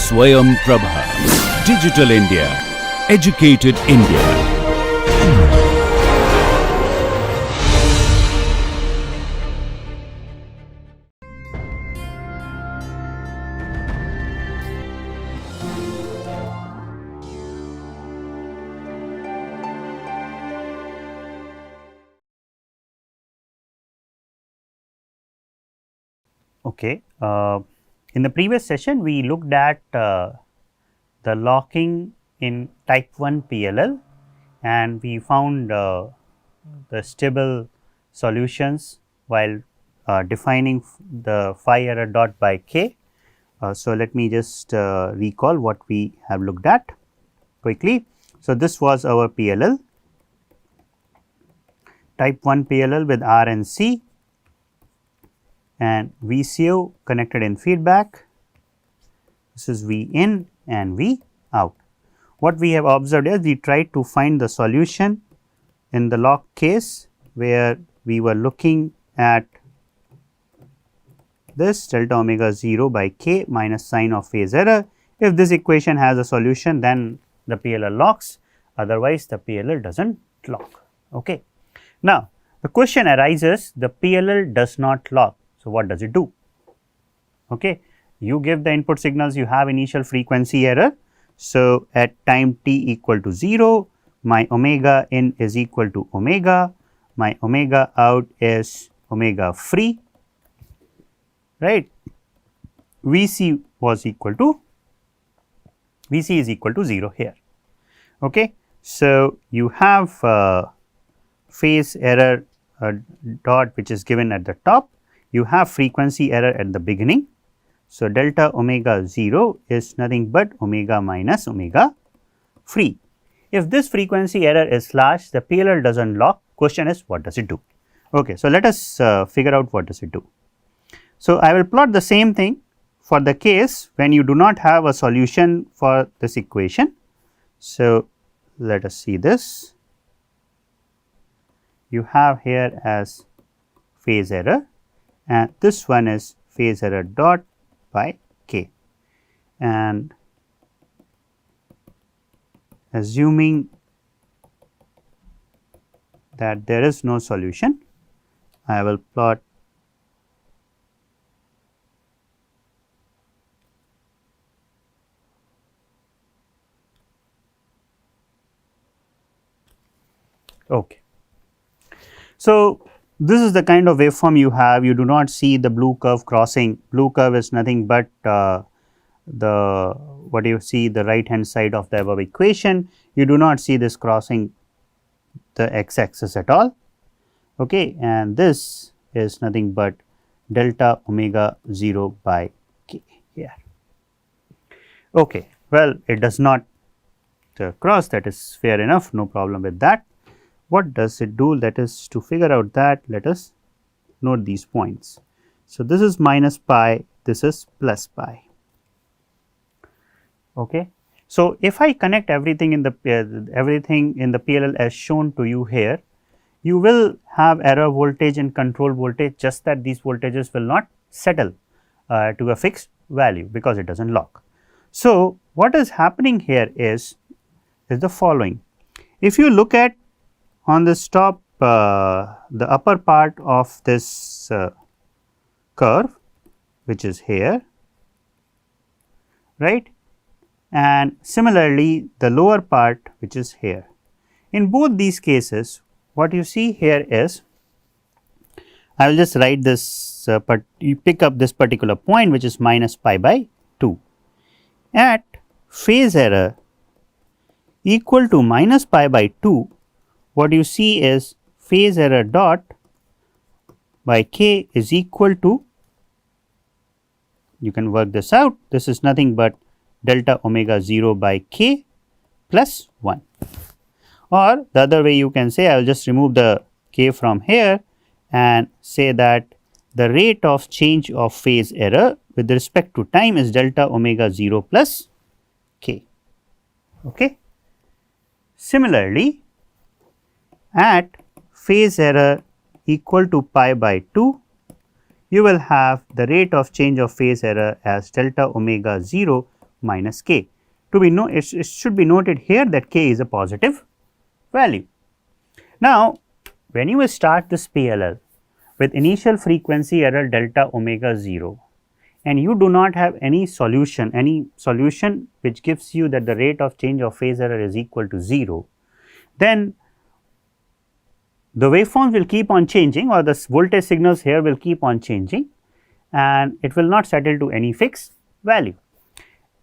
Swayam Prabha. Digital India. Educated India. Okay. In the previous session, we looked at the locking in type 1 PLL, and we found the stable solutions while defining the phi error dot by k. So, let me just recall what we have looked at quickly. So, this was our PLL, type 1 PLL with R and C, and VCO connected in feedback. This is V in and V out. What we have observed is we tried to find the solution in the lock case where we were looking at this delta omega 0 by k minus sign of phase error. If this equation has a solution, then the PLL locks, otherwise the PLL does not lock. Okay. Now, the question arises, the PLL does not lock. So, what does it do? Okay. You give the input signals, you have initial frequency error. So, at time t equal to 0, my omega in is equal to omega, my omega out is omega free, right. Vc was equal to, Vc is equal to 0 here. Okay. So, you have phase error dot which is given at the top, you have frequency error at the beginning. So, delta omega 0 is nothing but omega minus omega free. If this frequency error is large, the PLL does not lock. Question is, what does it do? Okay. So, let us figure out what does it do. So, I will plot the same thing for the case when you do not have a solution for this equation. So, let us see this. You have here as phase error, and this one is phase error dot by k, and assuming that there is no solution, I will plot okay. So, this is the kind of waveform you have. You do not see the blue curve crossing. Blue curve is nothing but the what you see the right hand side of the above equation. You do not see this crossing the x axis at all. Okay, and this is nothing but delta omega 0 by k here. Okay, well, it does not cross, that is fair enough, no problem with that. What does it do? That is, to figure out that, let us note these points. So, this is minus pi, this is plus pi. Okay. So, if I connect everything in the PLL as shown to you here, you will have error voltage and control voltage, just that these voltages will not settle to a fixed value because it does not lock. So, what is happening here is the following. If you look at on this top, the upper part of this curve, which is here, right, and similarly the lower part which is here. In both these cases, what you see here is, I will just write this, but you pick up this particular point which is minus pi by 2. At phase error equal to minus pi by 2, what you see is phase error dot by k is equal to, you can work this out, this is nothing but delta omega 0 by k plus 1, or the other way you can say, I will just remove the k from here and say that the rate of change of phase error with respect to time is delta omega 0 plus k. Okay. Similarly, at phase error equal to pi by 2, you will have the rate of change of phase error as delta omega 0 minus k. It should be noted here that k is a positive value. Now, when you start this PLL with initial frequency error delta omega 0 and you do not have any solution which gives you that the rate of change of phase error is equal to 0, then the waveforms will keep on changing, or the voltage signals here will keep on changing, and it will not settle to any fixed value.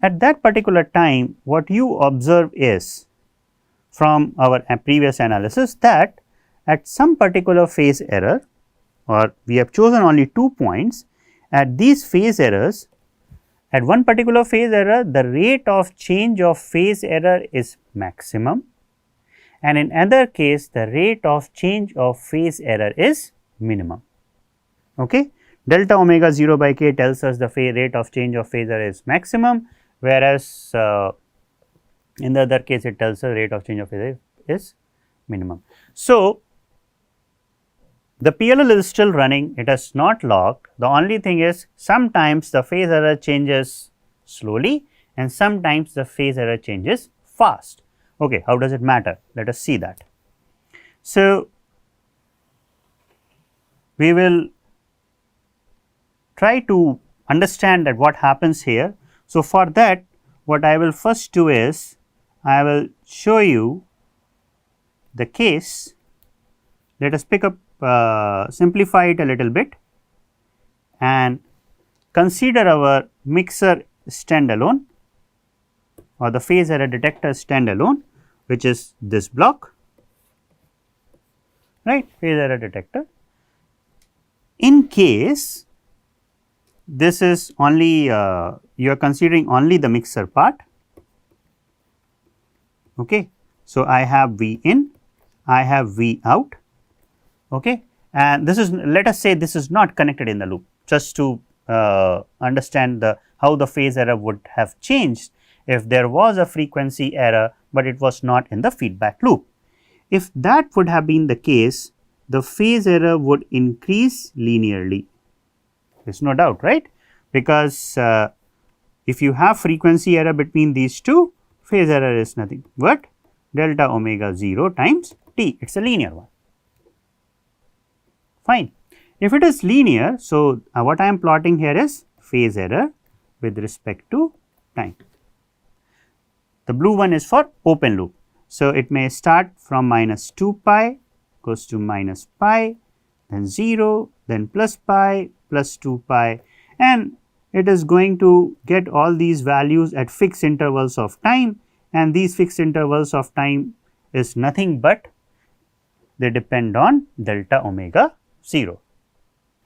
At that particular time, what you observe is from our previous analysis that at some particular phase error, or we have chosen only 2 points, at these phase errors, at one particular phase error the rate of change of phase error is maximum, and in other case the rate of change of phase error is minimum. Okay. Delta omega 0 by k tells us the rate of change of phase error is maximum, whereas in the other case it tells us rate of change of phase error is minimum. So, the PLL is still running, it has not locked. The only thing is sometimes the phase error changes slowly and sometimes the phase error changes fast. Okay, how does it matter? Let us see that. So, we will try to understand that what happens here. So, for that what I will first do is I will show you the case. Let us pick up simplify it a little bit and consider our mixer standalone or the phase error detector standalone, which is this block, right, phase error detector. In case this is only you are considering only the mixer part. Okay. So, I have V in, I have V out. Okay. And this is, let us say this is not connected in the loop, just to understand how the phase error would have changed if there was a frequency error, but it was not in the feedback loop. If that would have been the case, the phase error would increase linearly. There is no doubt, right, because if you have frequency error between these two, phase error is nothing but delta omega 0 times t, it is a linear one. Fine. If it is linear, so what I am plotting here is phase error with respect to time. The blue one is for open loop. So, it may start from minus 2 pi, goes to minus pi, then 0, then plus pi, plus 2 pi, and it is going to get all these values at fixed intervals of time, and these fixed intervals of time is nothing but they depend on delta omega 0.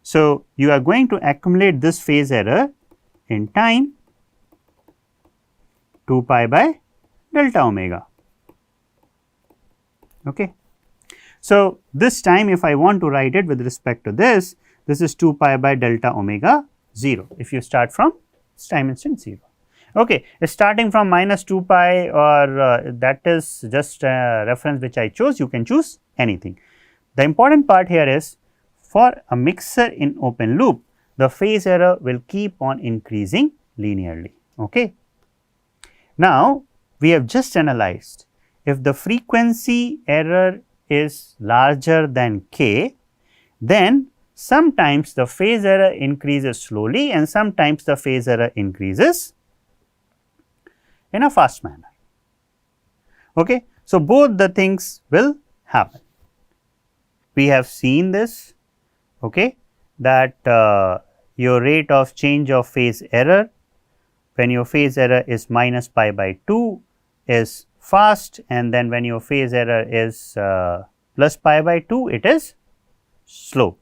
So, you are going to accumulate this phase error in time 2 pi by delta omega. Okay. So, this time if I want to write it with respect to this is 2 pi by delta omega 0 if you start from time instant 0. Okay. Starting from minus 2 pi or that is just a reference which I chose, you can choose anything. The important part here is for a mixer in open loop, the phase error will keep on increasing linearly. Okay. Now, we have just analyzed if the frequency error is larger than k, then sometimes the phase error increases slowly and sometimes the phase error increases in a fast manner. Okay. So, both the things will happen. We have seen this, okay, that your rate of change of phase error when your phase error is minus pi by 2 is fast, and then when your phase error is plus pi by 2 it is slow,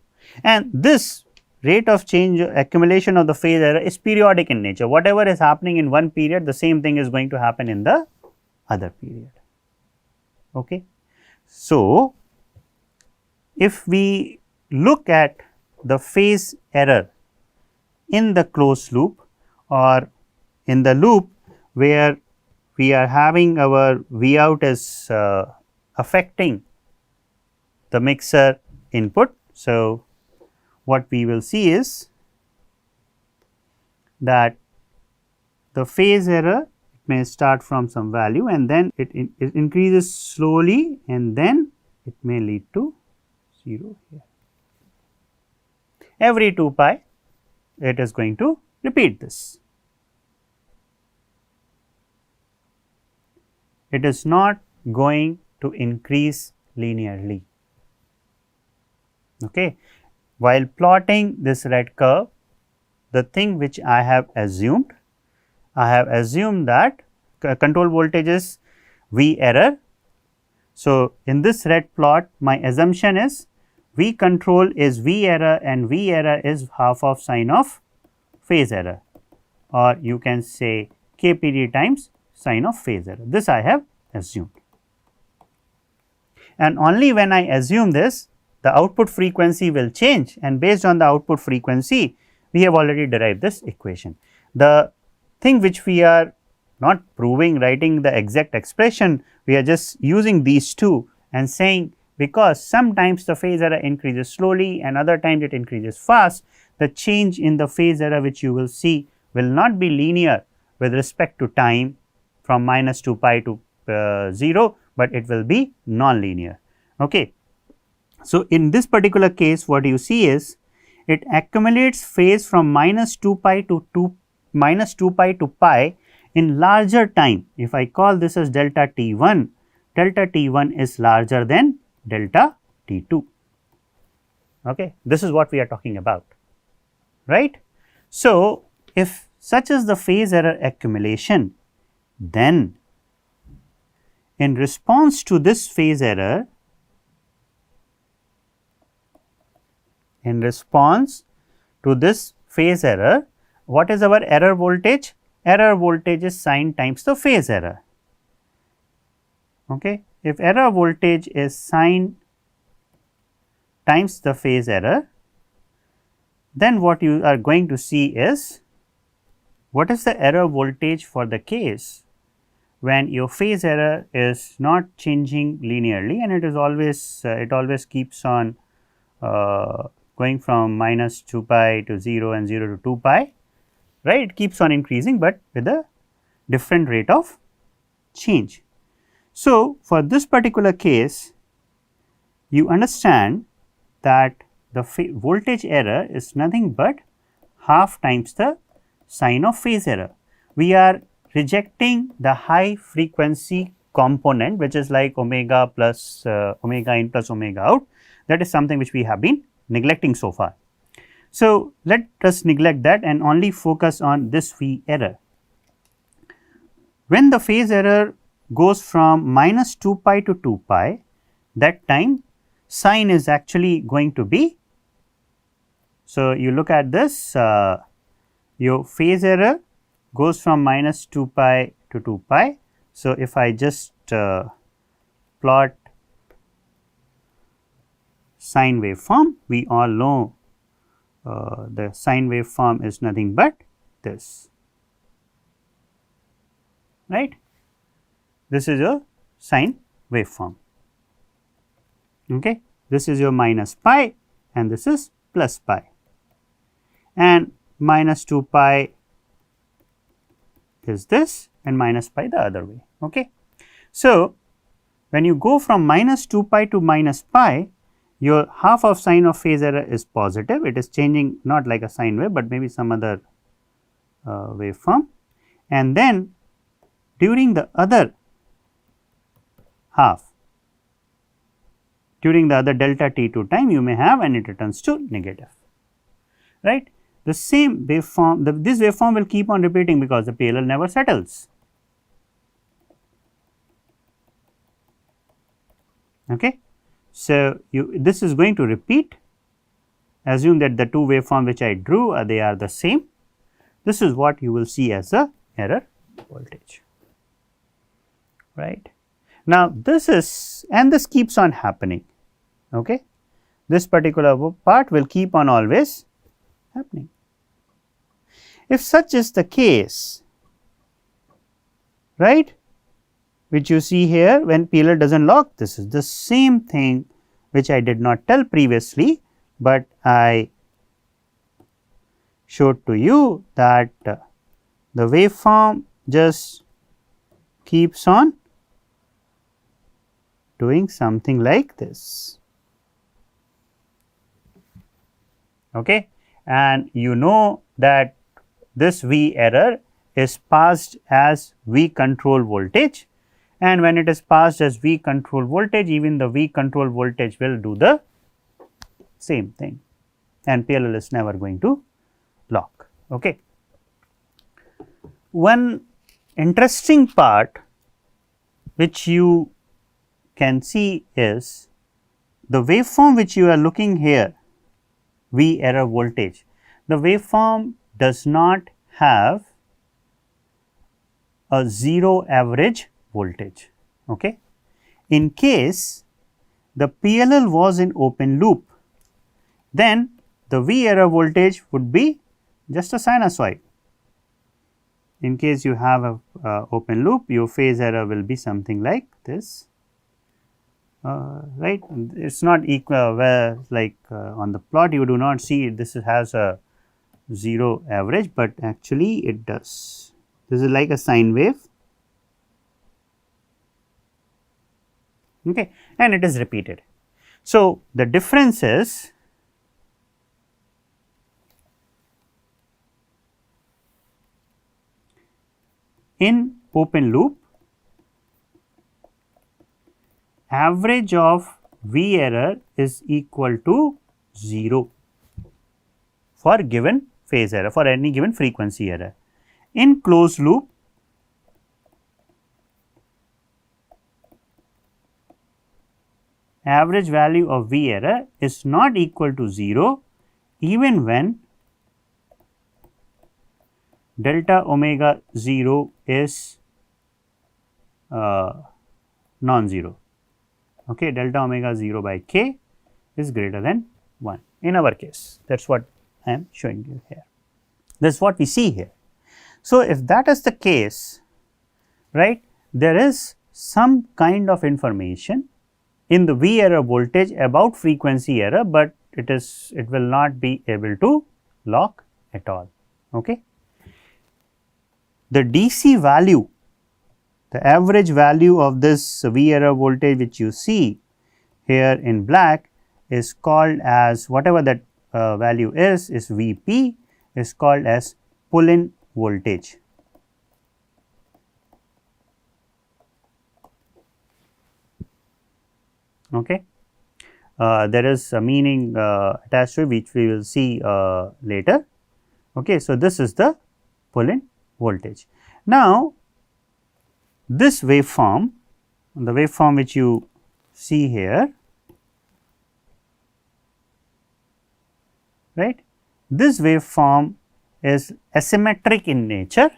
and this rate of change accumulation of the phase error is periodic in nature. Whatever is happening in one period, the same thing is going to happen in the other period. Okay. So, if we look at the phase error in the closed loop or in the loop where we are having our V out is affecting the mixer input. So, what we will see is that the phase error may start from some value and then it increases slowly and then it may lead to 0 here. Every 2 pi it is going to repeat this. It is not going to increase linearly. Okay. While plotting this red curve, the thing which I have assumed that control voltage is V error. So, in this red plot my assumption is V control is V error and V error is half of sine of phase error, or you can say KPD times sine of phase error. This I have assumed, and only when I assume this, the output frequency will change, and based on the output frequency we have already derived this equation. The thing which we are not proving, writing the exact expression, we are just using these two and saying, because sometimes the phase error increases slowly and other times it increases fast, the change in the phase error which you will see will not be linear with respect to time from minus 2 pi to 0, but it will be non-linear. Okay. So, in this particular case what you see is it accumulates phase from minus 2 pi to pi in larger time. If I call this as delta T1 is larger than delta T2. Okay. This is what we are talking about, right. So, if such is the phase error accumulation, then in response to this phase error, what is our error voltage? Error voltage is sine times the phase error. Okay. If error voltage is sine times the phase error, then what you are going to see is what is the error voltage for the case when your phase error is not changing linearly, and it is always it always keeps on going from minus 2 pi to 0 and 0 to 2 pi, right. It keeps on increasing, but with a different rate of change. So, for this particular case, you understand that the voltage error is nothing but half times the sine of phase error. We are rejecting the high frequency component, which is like omega plus omega in plus omega out. That is something which we have been neglecting so far. So, let us neglect that and only focus on this V error. When the phase error goes from minus 2 pi to 2 pi, that time sine is actually going to be. So, you look at this, your phase error goes from minus 2 pi to 2 pi. So, if I just plot sine waveform, we all know the sine waveform is nothing but this, right. This is your sine waveform. Okay. This is your minus pi and this is plus pi, and minus 2 pi is this and minus pi the other way. Okay. So, when you go from minus 2 pi to minus pi, your half of sine of phase error is positive. It is changing not like a sine wave, but maybe some other waveform, and then during the other half, during the other delta T2 time, you may have, and it returns to negative, right. The same waveform, this waveform will keep on repeating because the PLL never settles. Okay. So, this is going to repeat. Assume that the two waveform which I drew they are the same. This is what you will see as the error voltage, right. Now, this is, and this keeps on happening. Okay. This particular part will keep on always happening. If such is the case, right, which you see here when PLL does not lock, this is the same thing which I did not tell previously, but I showed to you that the waveform just keeps on doing something like this. Okay. And you know that this V error is passed as V control voltage, and when it is passed as V control voltage, even the V control voltage will do the same thing, and PLL is never going to lock. Okay. One interesting part which you can see is the waveform which you are looking here, V error voltage, the waveform does not have a 0 average voltage. Okay. In case the PLL was in open loop, then the V error voltage would be just a sinusoid. In case you have a open loop, your phase error will be something like this, right. It is not equal, where like on the plot you do not see this has a 0 average, but actually it does. This is like a sine wave, okay, and it is repeated. So, the difference is in open loop, average of V error is equal to 0 for given phase error, for any given frequency error. In closed loop, average value of V error is not equal to 0 even when delta omega 0 is non-zero. Okay, delta omega 0 by k is greater than 1 in our case. That is what I am showing you here. This is what we see here. So, if that is the case, right, there is some kind of information in the V error voltage about frequency error, but it will not be able to lock at all. Okay. The DC value, the average value of this V error voltage which you see here in black is called as, whatever that value is Vp, is called as pull-in voltage. Okay. There is a meaning attached to it which we will see later. Okay. So, this is the pull-in voltage. Now, this waveform, the waveform which you see here, right, this waveform is asymmetric in nature.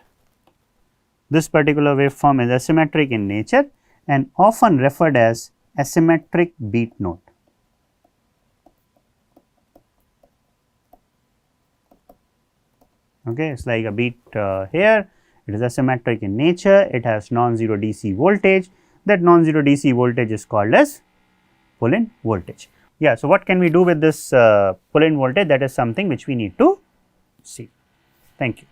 This particular waveform is asymmetric in nature and often referred as asymmetric beat note. Okay, it is like a beat here, it is asymmetric in nature, it has non-zero DC voltage, that non-zero DC voltage is called as pull-in voltage. Yeah, so what can we do with this pull-in voltage? That is something which we need to see. Thank you.